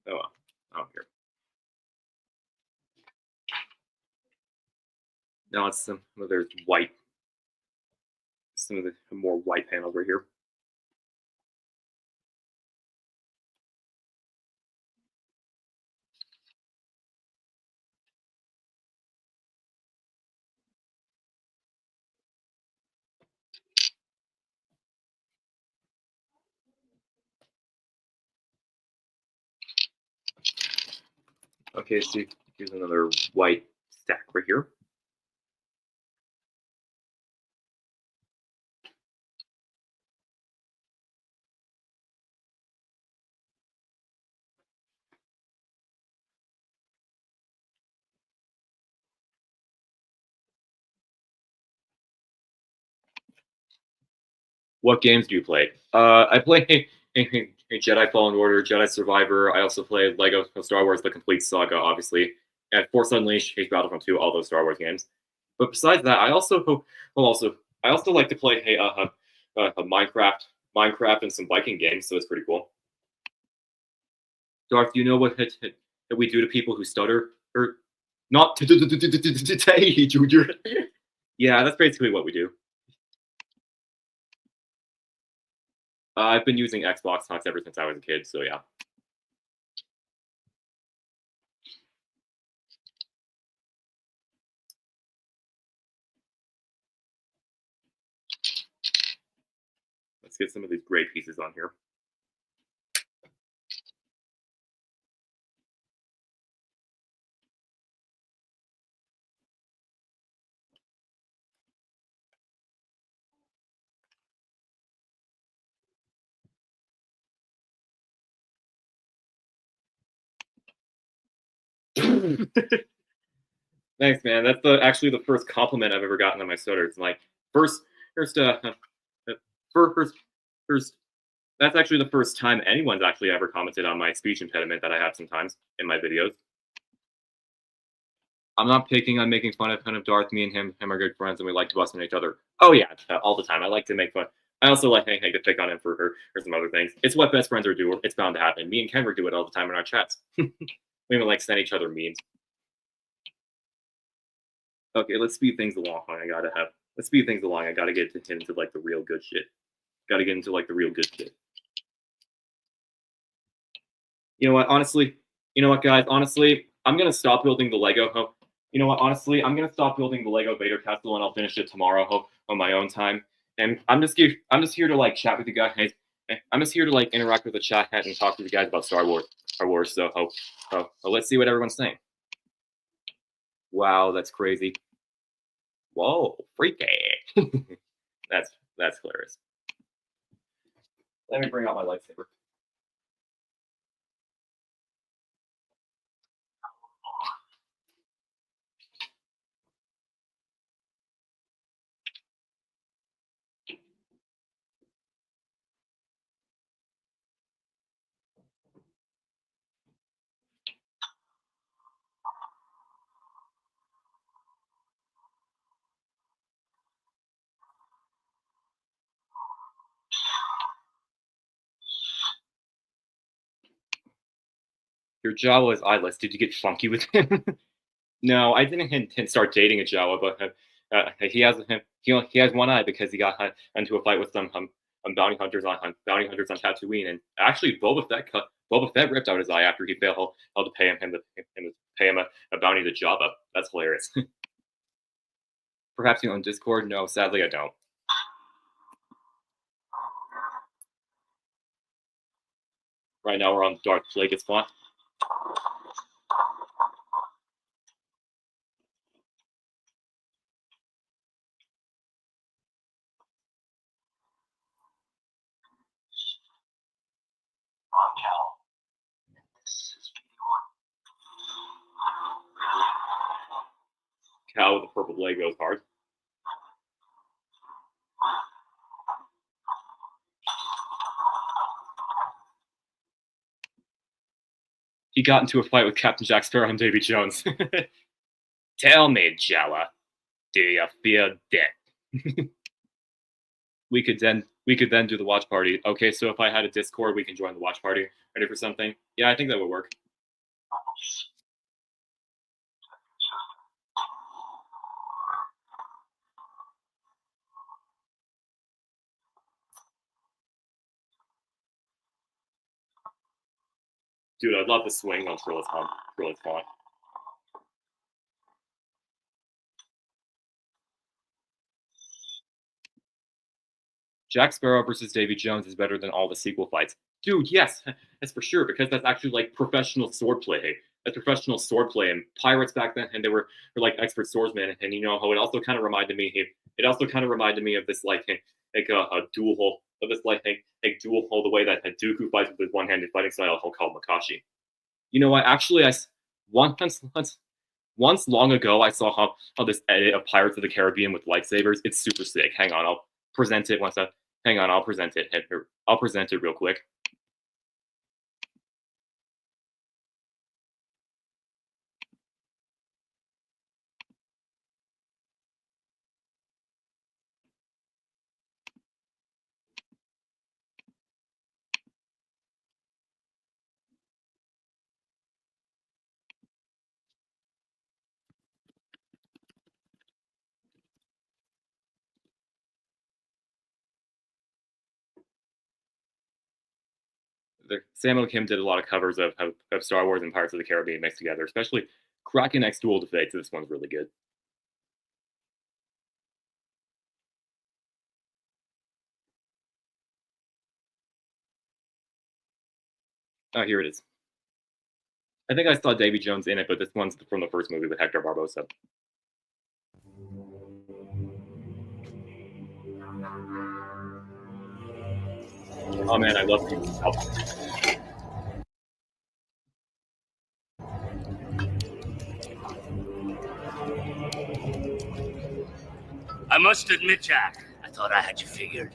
Oh well. I don't care. Now it's some of there's white. Some of the more white panels right here. Okay, so here's another white stack right here. What games do you play? I play Jedi Fallen Order, Jedi Survivor. I also play Lego Star Wars: The Complete Saga, obviously, and Force Unleashed, Hate Battlefront 2, all those Star Wars games. But besides that, I also like to play Minecraft, and some Viking games. So it's pretty cool. Darth, do you know what we do to people who stutter or not? Hey, Junior. Yeah, that's basically what we do. I've been using Xbox Hunts ever since I was a kid, so yeah. Let's get some of these gray pieces on here. Thanks, man. That's actually the first compliment I've ever gotten on my stutter. It's like first, first, first, first. That's actually the first time anyone's actually ever commented on my speech impediment that I have sometimes in my videos. I'm not picking on making fun of Darth. Me and him are good friends, and we like to bust on each other. Oh yeah, all the time. I like to make fun. I also like to pick on him for some other things. It's what best friends are do. It's bound to happen. Me and Kenrick do it all the time in our chats. We even like send each other memes. Okay, let's speed things along. Let's speed things along. I gotta get into like the real good shit. Gotta get into like the real good shit. You know what? Honestly, you know what, guys? Honestly, I'm gonna stop building the Lego. You know what? Honestly, I'm gonna stop building the Lego Vader castle, and I'll finish it tomorrow on my own time. And I'm just here to like chat with you guys. I'm just here to like interact with the chat and talk to you guys about Star Wars. So, let's see what everyone's saying. Wow, that's crazy. Whoa, freaky. That's hilarious. Let me bring out my lightsaber. Your Jawa is eyeless. Did you get funky with him? No, I didn't start dating a Jawa, but he has one eye because he got into a fight with some bounty hunters on Tatooine, and actually Boba Fett ripped out his eye after he failed to pay him a bounty to Jabba. That's hilarious. Perhaps you on Discord? No, sadly I don't. Right now we're on Darth Plagueis spot. Cal with the purple blade goes hard. He got into a fight with Captain Jack Sparrow and Davy Jones. Tell me, Jawa, do you feel dead? we could then do the watch party. Okay, so if I had a Discord, we can join the watch party. Ready for something? Yeah, I think that would work. Dude, I'd love to swing on Trilla's Font. Jack Sparrow versus Davy Jones is better than all the sequel fights. Dude, yes, that's for sure, because that's actually like professional swordplay. That's professional swordplay, and pirates back then, and they were like expert swordsmen, and you know how it also kind of reminded me. It also kind of reminded me of this like a dual hole of this like a dual hole the way that Dooku fights with his one-handed fighting style called Makashi. You know what? Actually, once long ago, I saw how this edit of Pirates of the Caribbean with lightsabers. It's super sick. Hang on, I'll present it once. Hang on, I'll present it. I'll present it real quick. Samuel Kim did a lot of covers of Star Wars and Pirates of the Caribbean mixed together, especially Kraken X Duel to Fate. So this one's really good. Oh, here it is. I think I saw Davy Jones in it, but this one's from the first movie with Hector Barbosa. Oh man, I love people's help. I must admit, Jack, I thought I had you figured.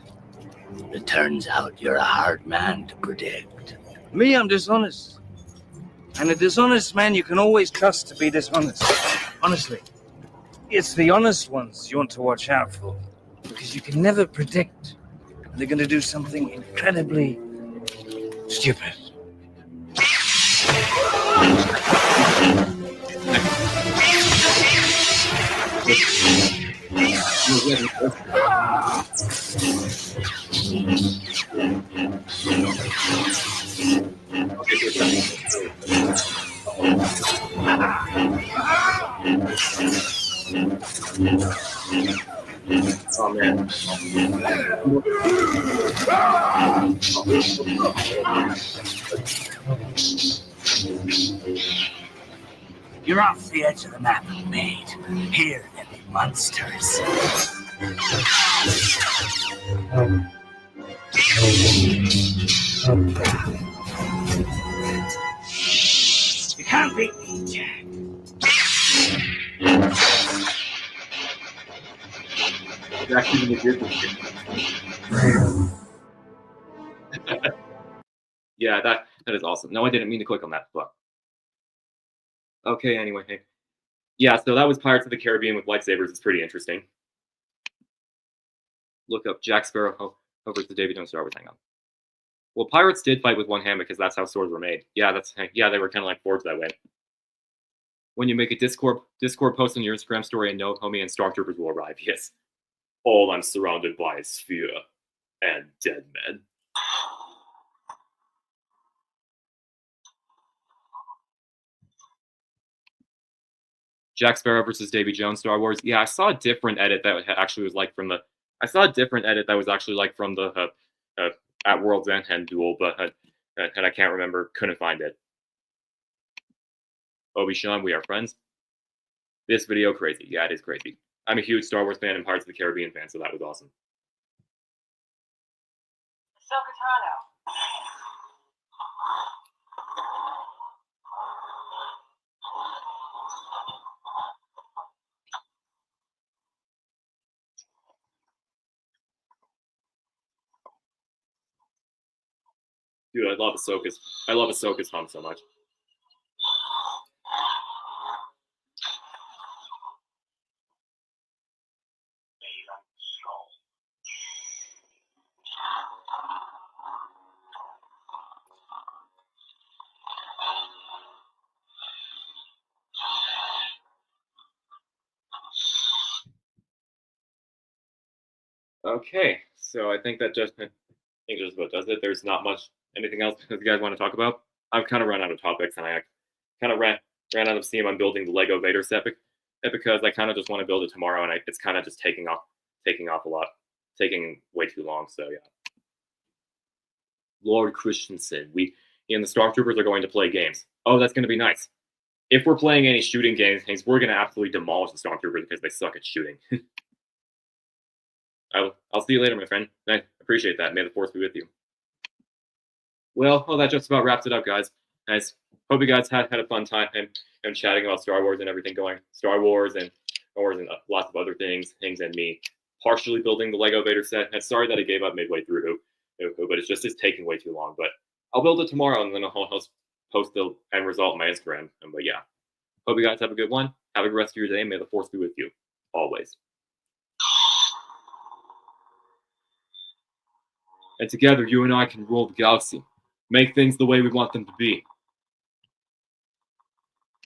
It turns out you're a hard man to predict. Me, I'm dishonest. And a dishonest man you can always trust to be dishonest. Honestly. It's the honest ones you want to watch out for. Because you can never predict when they're going to do something incredibly stupid. Oh man. You're off the edge of the map, mate. Here, them monsters. You can't beat me, Jack. Yeah, that is awesome. No, I didn't mean to click on that, but okay. Anyway, hey. Yeah, so that was Pirates of the Caribbean with lightsabers. It's pretty interesting. Look up Jack Sparrow over to David Jones Star Wars. Hang on. Well, pirates did fight with one hand because that's how swords were made. Yeah, they were kind of like forged that way. When you make a Discord post on your Instagram story and no homie and stormtroopers will arrive. Yes. All I'm surrounded by is fear and dead men. Jack Sparrow versus Davy Jones, Star Wars. Yeah, I saw a different edit that actually was like from the. I saw a different edit that was actually like from the at World's End duel, but and I can't remember. Couldn't find it. Obi-Sean, we are friends. This video crazy. Yeah, it is crazy. I'm a huge Star Wars fan and Pirates of the Caribbean fan, so that was awesome. Dude, I love Ahsoka's hum so much. Okay, so I think that just about does it. There's not much anything else that you guys want to talk about. I've kind of run out of topics, and I kind of ran out of steam on building the Lego Vader set because I kind of just want to build it tomorrow, and it's kind of just taking off a lot, taking way too long. So yeah. Lord Christensen, we and the Stormtroopers are going to play games. Oh, that's going to be nice. If we're playing any shooting games, we're going to absolutely demolish the Stormtroopers because they suck at shooting. I'll see you later, my friend. I appreciate that. May the Force be with you. Well, that just about wraps it up, guys. Nice. Hope you guys had a fun time and chatting about Star Wars and everything going. Star Wars and lots of other things, and me partially building the Lego Vader set. And sorry that I gave up midway through, but it's taking way too long. But I'll build it tomorrow, and then I'll post the end result on my Instagram. But yeah, hope you guys have a good one. Have a good rest of your day. May the Force be with you always. And together, you and I can rule the galaxy, make things the way we want them to be.